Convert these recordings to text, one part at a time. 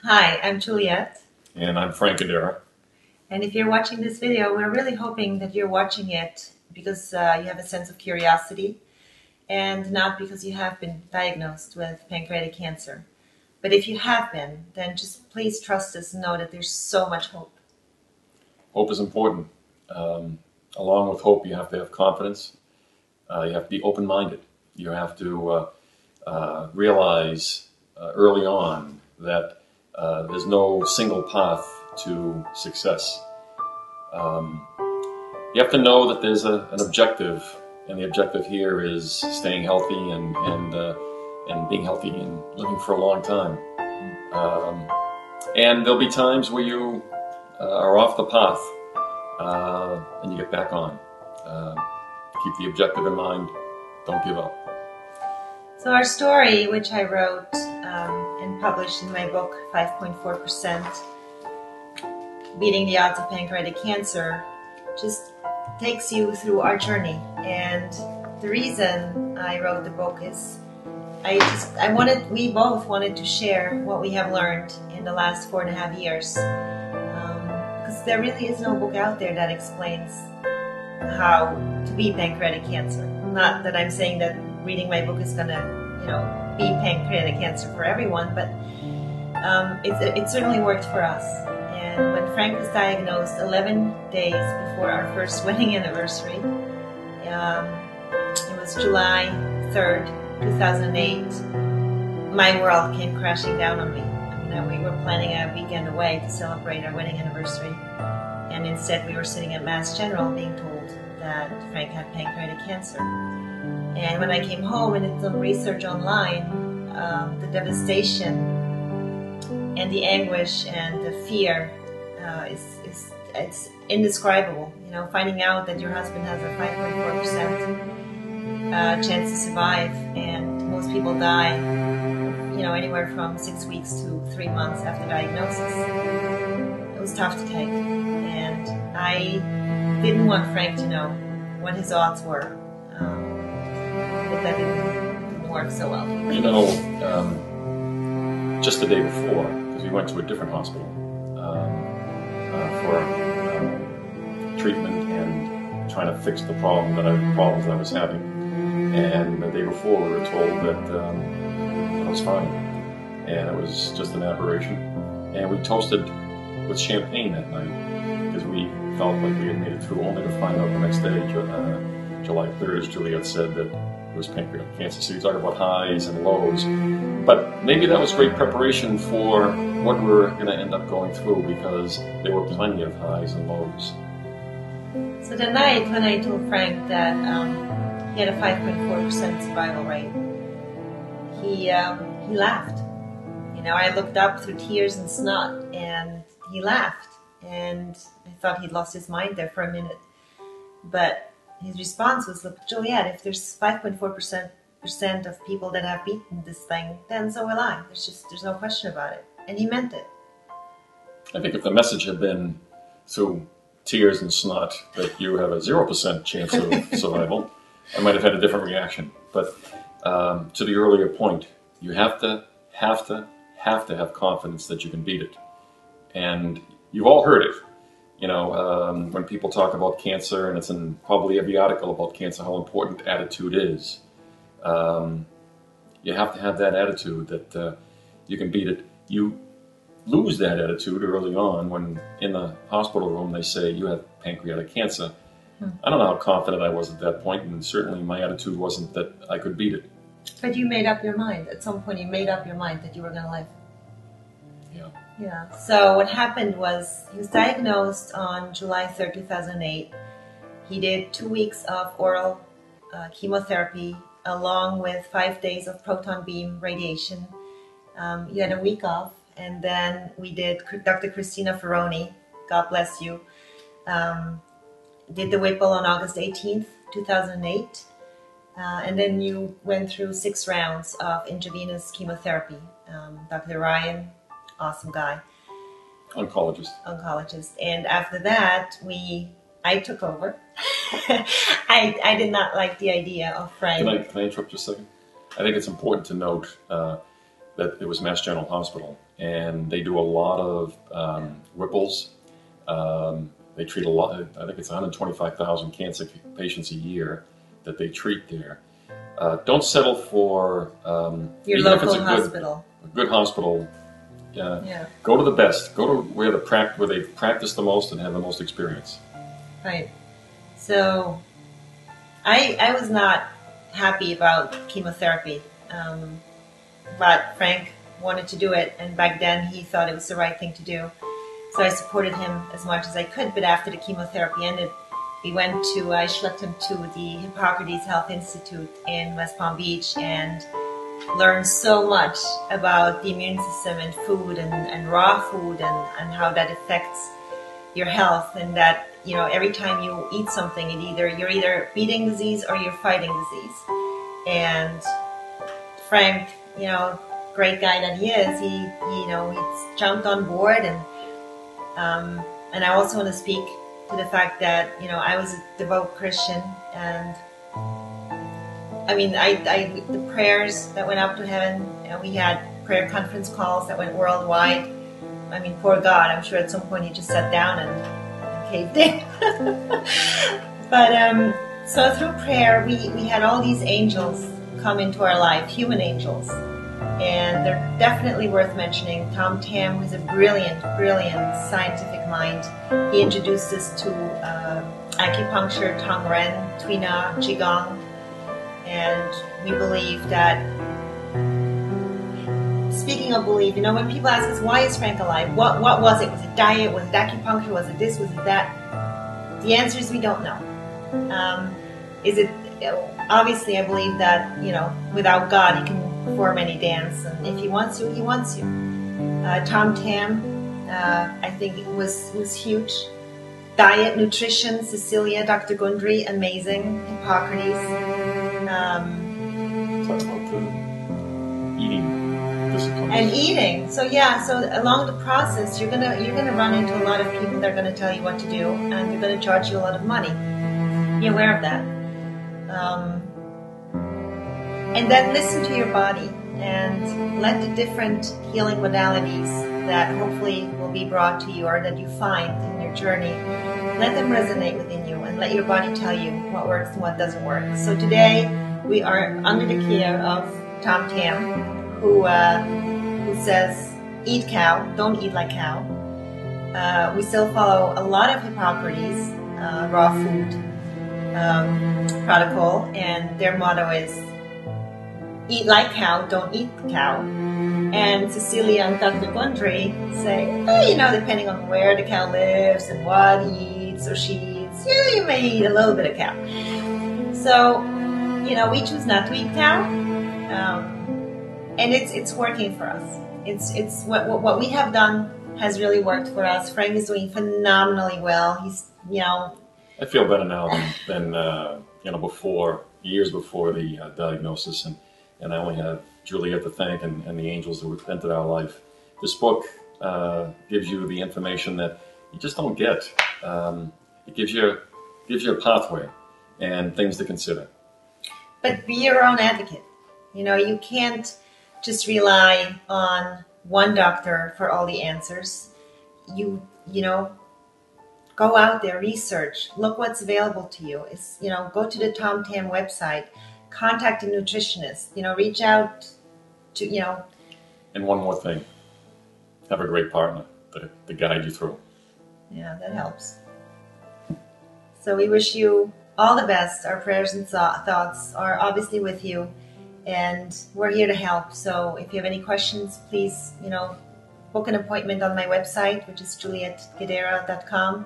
Hi, I'm Juliette. And I'm Frank Guidara. And if you're watching this video, we're really hoping that you're watching it because you have a sense of curiosity and not because you have been diagnosed with pancreatic cancer. But if you have been, then just please trust us and know that there's so much hope. Hope is important. Along with hope, you have to have confidence. You have to be open-minded. You have to realize early on that there's no single path to success. You have to know that there's an objective, and the objective here is staying healthy and being healthy and living for a long time. And there'll be times where you are off the path and you get back on. Keep the objective in mind. Don't give up. So our story, which I wrote and published in my book, 5.4%, Beating the Odds of Pancreatic Cancer, just takes you through our journey. And the reason I wrote the book is we both wanted to share what we have learned in the last 4.5 years. Because there really is no book out there that explains how to beat pancreatic cancer. Not that I'm saying that reading my book is gonna, beat pancreatic cancer for everyone, but it certainly worked for us. And when Frank was diagnosed 11 days before our first wedding anniversary, it was July 3rd, 2008, my world came crashing down on me. We were planning a weekend away to celebrate our wedding anniversary, and instead we were sitting at Mass General being told that Frank had pancreatic cancer. And when I came home and did some research online, the devastation and the anguish and the fear it's indescribable. Finding out that your husband has a 5.4% chance to survive, and most people die, anywhere from 6 weeks to 3 months after diagnosis. It was tough to take, and I didn't want Frank to know what his odds were. But that didn't work so well. Just the day before, because we went to a different hospital for treatment and trying to fix the problems I was having. And the day before, we were told that it was fine, and it was just an aberration. And we toasted with champagne that night because we felt like we had made it through, only to find out the next day, July 3rd, as Juliette said, that it was pancreatic cancer. So you talk about highs and lows, but maybe that was great preparation for what we're going to end up going through, because there were plenty of highs and lows. So the night when I told Frank that he had a 5.4% survival rate, he laughed. I looked up through tears and snot, and he laughed, and I thought he'd lost his mind there for a minute. But his response was, "Look, Juliette, if there's 5.4% of people that have beaten this thing, then so will I. There's no question about it." And he meant it. I think if the message had been through tears and snot that you have a 0% chance of survival, I might have had a different reaction. But to the earlier point, you have to have confidence that you can beat it. And you've all heard it. When people talk about cancer, and it's in probably every article about cancer, how important attitude is. You have to have that attitude that you can beat it. You lose that attitude early on when in the hospital room they say you have pancreatic cancer. I don't know how confident I was at that point, and certainly my attitude wasn't that I could beat it. But you made up your mind. At some point you made up your mind that you were going to live. Yeah. So what happened was he was diagnosed on July 3rd, 2008. He did 2 weeks of oral chemotherapy along with 5 days of proton beam radiation. You had a week off, and then we did Dr. Christina Ferroni, God bless you, did the Whipple on August 18th, 2008. And then you went through 6 rounds of intravenous chemotherapy. Dr. Ryan, awesome guy. Oncologist. And after that, I took over. I did not like the idea of Frank. Can I interrupt just a second? I think it's important to note that it was Mass General Hospital, and they do a lot of Whipples. They treat a lot, I think it's 125,000 cancer patients a year that they treat there. Don't settle for your even local if it's hospital. A good hospital. Yeah. Go to the best. Go to where they've practiced the most and have the most experience. Right. So I was not happy about chemotherapy, but Frank wanted to do it, and back then he thought it was the right thing to do. So I supported him as much as I could, but after the chemotherapy ended, I schlepped him to the Hippocrates Health Institute in West Palm Beach and learned so much about the immune system and food and raw food and how that affects your health, and that, you know, every time you eat something, you're either beating disease or you're fighting disease. And Frank, you know, great guy that he is, he's jumped on board, and I also want to speak to the fact that, you know, I was a devout Christian, and I mean, the prayers that went up to heaven, you know, we had prayer conference calls that went worldwide. I mean, poor God, I'm sure at some point he just sat down and caved in. But so through prayer, we had all these angels come into our life, human angels. And they're definitely worth mentioning. Tom Tam, who's a brilliant, brilliant scientific mind, he introduced us to acupuncture, Tongren, Tuina, Qigong, and we believe that, speaking of belief, you know, when people ask us, why is Frank alive? What was it? Was it diet? Was it acupuncture? Was it this? Was it that? The answer is we don't know. Obviously, I believe that, you know, without God, he can perform any dance, and if he wants you, he wants you. Tom Tam, I think it was huge. Diet, nutrition, Cecilia, Dr. Gundry, amazing. Hippocrates. Talk about the eating disciplines. And eating. So yeah, so along the process, you're gonna run into a lot of people that are gonna tell you what to do, and they're gonna charge you a lot of money. Be aware of that. And then listen to your body and let the different healing modalities that hopefully will be brought to you or that you find in your journey, let them resonate within you and let your body tell you what works and what doesn't work. So today we are under the care of Tom Tam, who says, eat cow, don't eat like cow. We still follow a lot of Hippocrates, raw food protocol, and their motto is, eat like cow, don't eat cow. And Cecilia and Dr. Gundry say, you know, depending on where the cow lives and what he eats or she eats, yeah, you may eat a little bit of cow. So, you know, we choose not to eat cow, and it's working for us. It's what we have done has really worked for us. Frank is doing phenomenally well. He's, you know, I feel better now than you know, years before the diagnosis, and I only have Juliette to thank and the angels that entered our life. This book gives you the information that you just don't get. It gives you a pathway and things to consider. But be your own advocate. You know, you can't just rely on one doctor for all the answers. You know, go out there, research, look what's available to you. It's, you know, go to the Tom Tam website, contact a nutritionist, you know, reach out to, you know. And one more thing, have a great partner to guide you through. Yeah, that helps. So we wish you all the best. Our prayers and thoughts are obviously with you, and we're here to help. So if you have any questions, please, you know, book an appointment on my website, which is JulietteGuidara.com,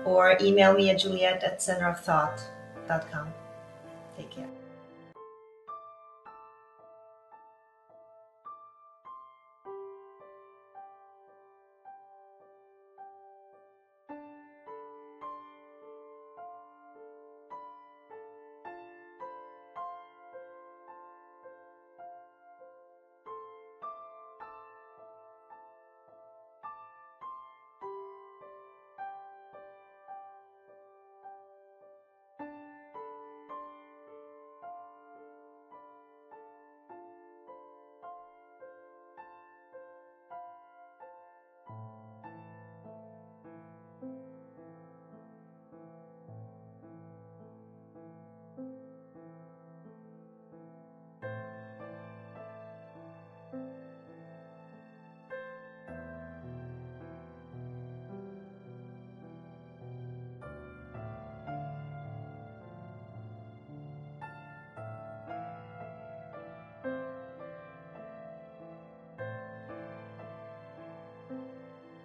or email me at Juliette@centerofthought.com. Take care.